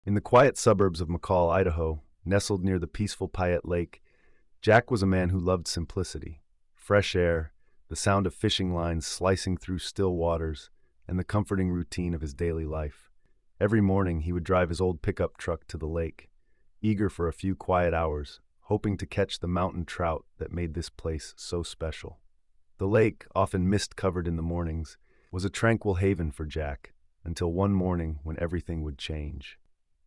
In the quiet suburbs of McCall, Idaho, nestled near the peaceful Payette Lake, Jack was a man who loved simplicity. Fresh air, the sound of fishing lines slicing through still waters, and the comforting routine of his daily life. Every morning he would drive his old pickup truck to the lake, eager for a few quiet hours, hoping to catch the mountain trout that made this place so special. The lake, often mist-covered in the mornings, was a tranquil haven for Jack, until one morning when everything would change.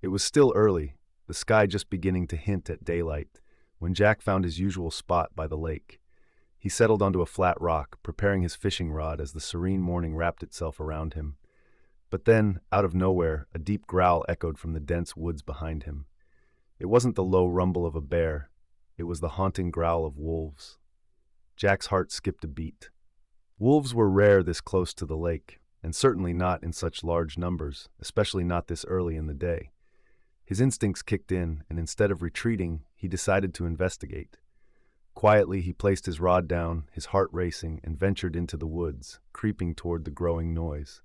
It was still early, the sky just beginning to hint at daylight, when Jack found his usual spot by the lake. He settled onto a flat rock, preparing his fishing rod as the serene morning wrapped itself around him. But then, out of nowhere, a deep growl echoed from the dense woods behind him. It wasn't the low rumble of a bear, it was the haunting growl of wolves. Jack's heart skipped a beat. Wolves were rare this close to the lake, and certainly not in such large numbers, especially not this early in the day. His instincts kicked in, and instead of retreating, he decided to investigate. Quietly, he placed his rod down, his heart racing, and ventured into the woods, creeping toward the growing noise.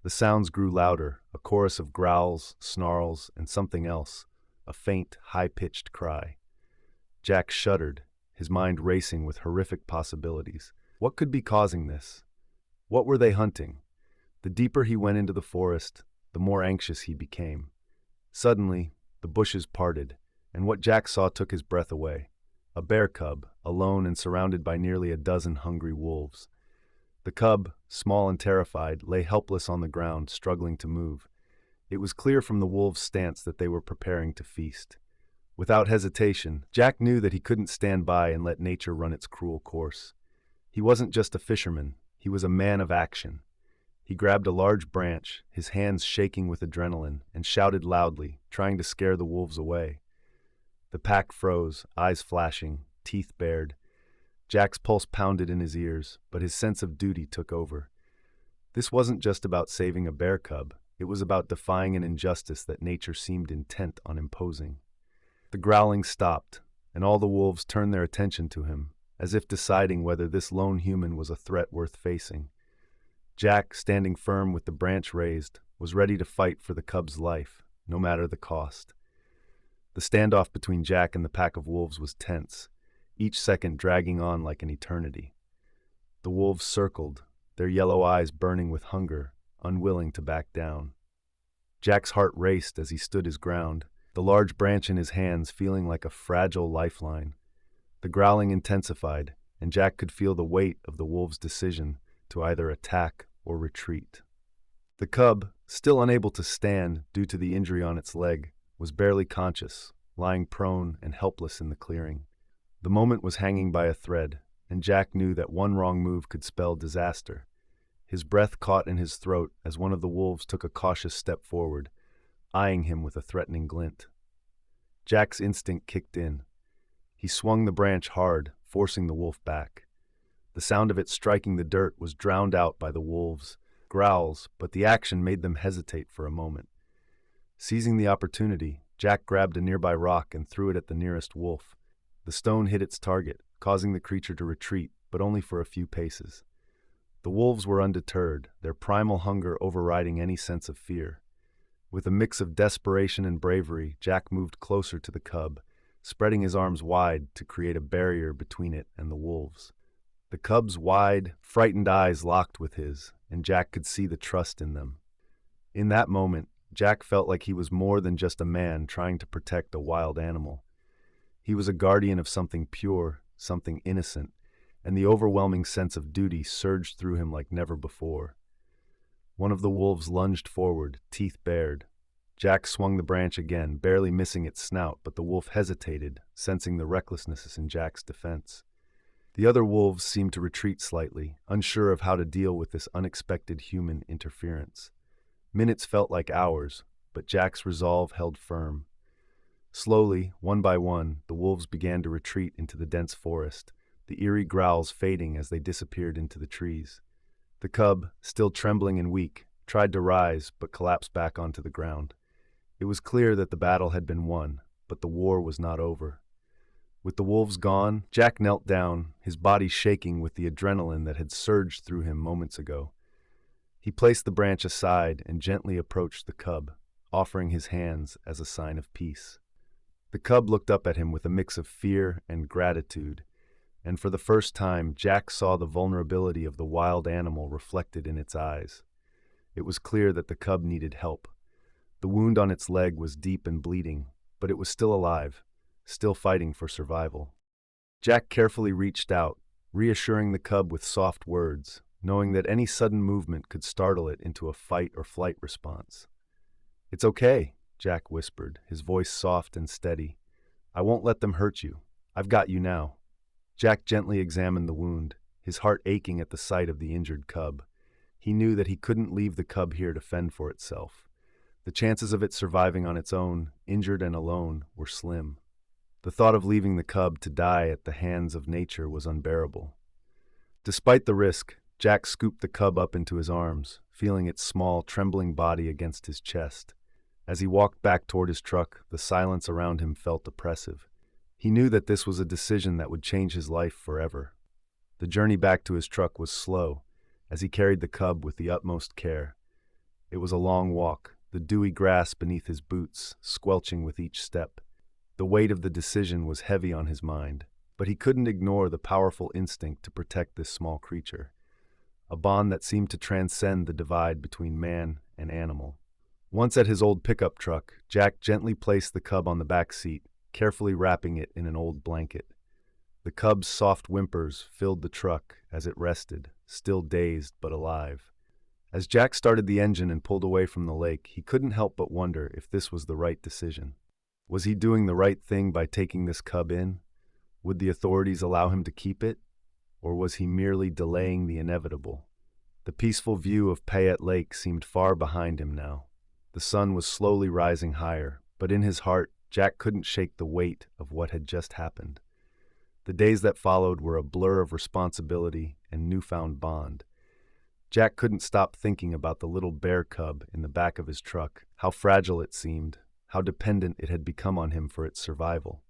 The sounds grew louder, a chorus of growls, snarls, and something else, a faint, high-pitched cry. Jack shuddered, his mind racing with horrific possibilities. What could be causing this? What were they hunting? The deeper he went into the forest, the more anxious he became. Suddenly, the bushes parted, and what Jack saw took his breath away. A bear cub, alone and surrounded by nearly a dozen hungry wolves. The cub, small and terrified, lay helpless on the ground, struggling to move. It was clear from the wolves' stance that they were preparing to feast. Without hesitation, Jack knew that he couldn't stand by and let nature run its cruel course. He wasn't just a fisherman, he was a man of action. He grabbed a large branch, his hands shaking with adrenaline, and shouted loudly, trying to scare the wolves away. The pack froze, eyes flashing, teeth bared. Jack's pulse pounded in his ears, but his sense of duty took over. This wasn't just about saving a bear cub, it was about defying an injustice that nature seemed intent on imposing. The growling stopped, and all the wolves turned their attention to him, as if deciding whether this lone human was a threat worth facing. Jack, standing firm with the branch raised, was ready to fight for the cub's life, no matter the cost. The standoff between Jack and the pack of wolves was tense, each second dragging on like an eternity. The wolves circled, their yellow eyes burning with hunger, unwilling to back down. Jack's heart raced as he stood his ground, the large branch in his hands feeling like a fragile lifeline. The growling intensified, and Jack could feel the weight of the wolves' decision to either attack or retreat. The cub, still unable to stand due to the injury on its leg, was barely conscious, lying prone and helpless in the clearing. The moment was hanging by a thread, and Jack knew that one wrong move could spell disaster. His breath caught in his throat as one of the wolves took a cautious step forward, eyeing him with a threatening glint. Jack's instinct kicked in. He swung the branch hard, forcing the wolf back. The sound of it striking the dirt was drowned out by the wolves' growls, but the action made them hesitate for a moment. Seizing the opportunity, Jack grabbed a nearby rock and threw it at the nearest wolf. The stone hit its target, causing the creature to retreat, but only for a few paces. The wolves were undeterred, their primal hunger overriding any sense of fear. With a mix of desperation and bravery, Jack moved closer to the cub, spreading his arms wide to create a barrier between it and the wolves. The cub's wide, frightened eyes locked with his, and Jack could see the trust in them. In that moment, Jack felt like he was more than just a man trying to protect a wild animal. He was a guardian of something pure, something innocent, and the overwhelming sense of duty surged through him like never before. One of the wolves lunged forward, teeth bared. Jack swung the branch again, barely missing its snout, but the wolf hesitated, sensing the recklessness in Jack's defense. The other wolves seemed to retreat slightly, unsure of how to deal with this unexpected human interference. Minutes felt like hours, but Jack's resolve held firm. Slowly, one by one, the wolves began to retreat into the dense forest, the eerie growls fading as they disappeared into the trees. The cub, still trembling and weak, tried to rise but collapsed back onto the ground. It was clear that the battle had been won, but the war was not over. With the wolves gone, Jack knelt down, his body shaking with the adrenaline that had surged through him moments ago. He placed the branch aside and gently approached the cub, offering his hands as a sign of peace. The cub looked up at him with a mix of fear and gratitude, and for the first time, Jack saw the vulnerability of the wild animal reflected in its eyes. It was clear that the cub needed help. The wound on its leg was deep and bleeding, but it was still alive, still fighting for survival. Jack carefully reached out, reassuring the cub with soft words, knowing that any sudden movement could startle it into a fight or flight response. "It's okay," Jack whispered, his voice soft and steady. "I won't let them hurt you. I've got you now." Jack gently examined the wound, his heart aching at the sight of the injured cub. He knew that he couldn't leave the cub here to fend for itself. The chances of it surviving on its own, injured and alone, were slim. The thought of leaving the cub to die at the hands of nature was unbearable. Despite the risk, Jack scooped the cub up into his arms, feeling its small, trembling body against his chest. As he walked back toward his truck, the silence around him felt oppressive. He knew that this was a decision that would change his life forever. The journey back to his truck was slow, as he carried the cub with the utmost care. It was a long walk, the dewy grass beneath his boots squelching with each step. The weight of the decision was heavy on his mind, but he couldn't ignore the powerful instinct to protect this small creature, a bond that seemed to transcend the divide between man and animal. Once at his old pickup truck, Jack gently placed the cub on the back seat, carefully wrapping it in an old blanket. The cub's soft whimpers filled the truck as it rested, still dazed but alive. As Jack started the engine and pulled away from the lake, he couldn't help but wonder if this was the right decision. Was he doing the right thing by taking this cub in? Would the authorities allow him to keep it? Or was he merely delaying the inevitable? The peaceful view of Payette Lake seemed far behind him now. The sun was slowly rising higher, but in his heart, Jack couldn't shake the weight of what had just happened. The days that followed were a blur of responsibility and newfound bond. Jack couldn't stop thinking about the little bear cub in the back of his truck, how fragile it seemed, how dependent it had become on him for its survival.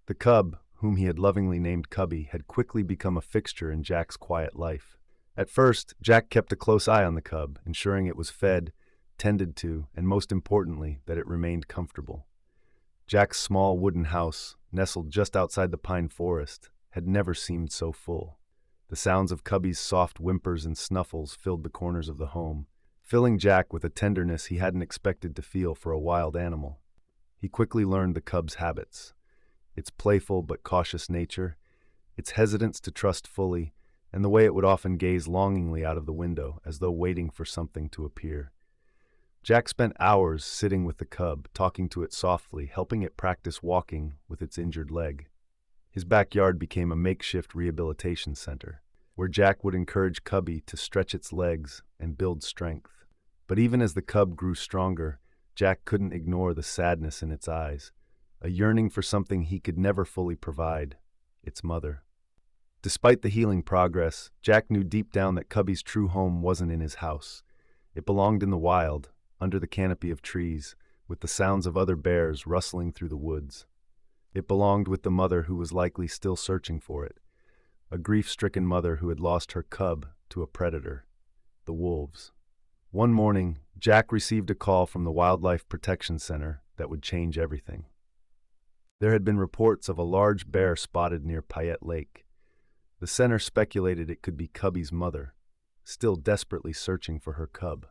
The cub, whom he had lovingly named Cubby, had quickly become a fixture in Jack's quiet life. At first, Jack kept a close eye on the cub, ensuring it was fed, tended to, and most importantly, that it remained comfortable. Jack's small wooden house, nestled just outside the pine forest, had never seemed so full. The sounds of Cubby's soft whimpers and snuffles filled the corners of the home, filling Jack with a tenderness he hadn't expected to feel for a wild animal. He quickly learned the cub's habits, its playful but cautious nature, its hesitance to trust fully, and the way it would often gaze longingly out of the window as though waiting for something to appear. Jack spent hours sitting with the cub, talking to it softly, helping it practice walking with its injured leg. His backyard became a makeshift rehabilitation center, where Jack would encourage Cubby to stretch its legs and build strength. But even as the cub grew stronger, Jack couldn't ignore the sadness in its eyes, a yearning for something he could never fully provide, its mother. Despite the healing progress, Jack knew deep down that Cubby's true home wasn't in his house. It belonged in the wild, under the canopy of trees, with the sounds of other bears rustling through the woods. It belonged with the mother who was likely still searching for it, a grief-stricken mother who had lost her cub to a predator, the wolves. One morning, Jack received a call from the Wildlife Protection Center that would change everything. There had been reports of a large bear spotted near Payette Lake. The center speculated it could be Cubby's mother, still desperately searching for her cub.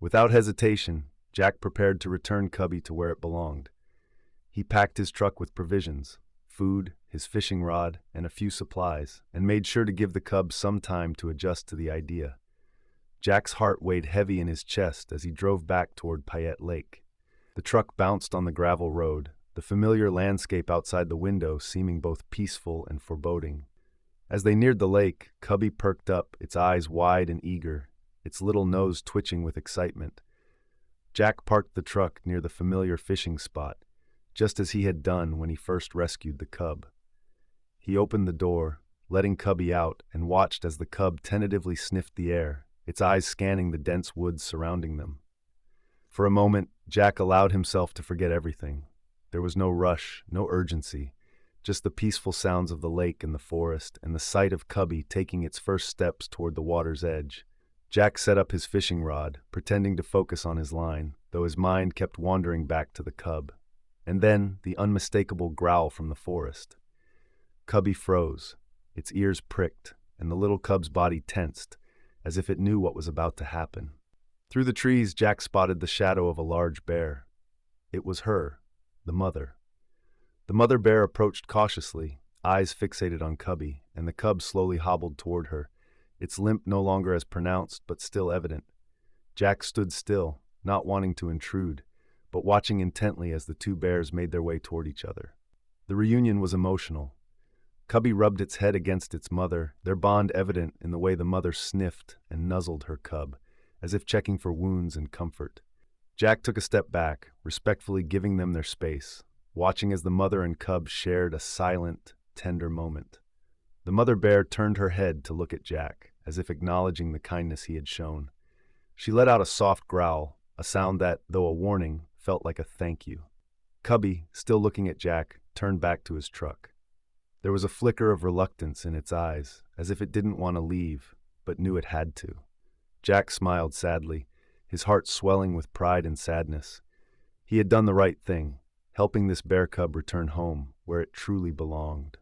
Without hesitation, Jack prepared to return Cubby to where it belonged. He packed his truck with provisions, food, his fishing rod, and a few supplies, and made sure to give the cub some time to adjust to the idea. Jack's heart weighed heavy in his chest as he drove back toward Payette Lake. The truck bounced on the gravel road, the familiar landscape outside the window seeming both peaceful and foreboding. As they neared the lake, Cubby perked up, its eyes wide and eager, its little nose twitching with excitement. Jack parked the truck near the familiar fishing spot, just as he had done when he first rescued the cub. He opened the door, letting Cubby out, and watched as the cub tentatively sniffed the air, its eyes scanning the dense woods surrounding them. For a moment, Jack allowed himself to forget everything. There was no rush, no urgency, just the peaceful sounds of the lake and the forest, and the sight of Cubby taking its first steps toward the water's edge. Jack set up his fishing rod, pretending to focus on his line, though his mind kept wandering back to the cub. And then the unmistakable growl from the forest. Cubby froze, its ears pricked, and the little cub's body tensed, as if it knew what was about to happen. Through the trees, Jack spotted the shadow of a large bear. It was her, the mother. The mother bear approached cautiously, eyes fixated on Cubby, and the cub slowly hobbled toward her, its limp no longer as pronounced but still evident. Jack stood still, not wanting to intrude, but watching intently as the two bears made their way toward each other. The reunion was emotional. Cubby rubbed its head against its mother, their bond evident in the way the mother sniffed and nuzzled her cub, as if checking for wounds and comfort. Jack took a step back, respectfully giving them their space, watching as the mother and cub shared a silent, tender moment. The mother bear turned her head to look at Jack, as if acknowledging the kindness he had shown. She let out a soft growl, a sound that, though a warning, felt like a thank you. Cubby, still looking at Jack, turned back to his truck. There was a flicker of reluctance in its eyes, as if it didn't want to leave, but knew it had to. Jack smiled sadly, his heart swelling with pride and sadness. He had done the right thing, helping this bear cub return home, where it truly belonged.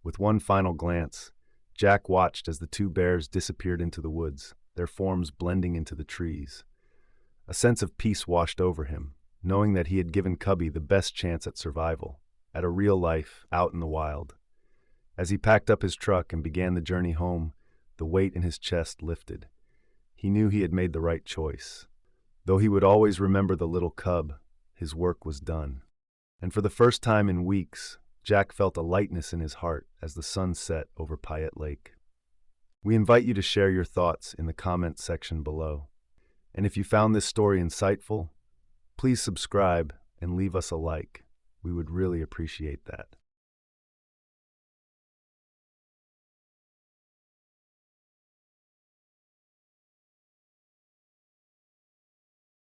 With one final glance, Jack watched as the two bears disappeared into the woods, their forms blending into the trees. A sense of peace washed over him, knowing that he had given Cubby the best chance at survival, at a real life out in the wild. As he packed up his truck and began the journey home, the weight in his chest lifted. He knew he had made the right choice. Though he would always remember the little cub, his work was done. And for the first time in weeks, Jack felt a lightness in his heart as the sun set over Payette Lake. We invite you to share your thoughts in the comments section below. And if you found this story insightful, please subscribe and leave us a like. We would really appreciate that.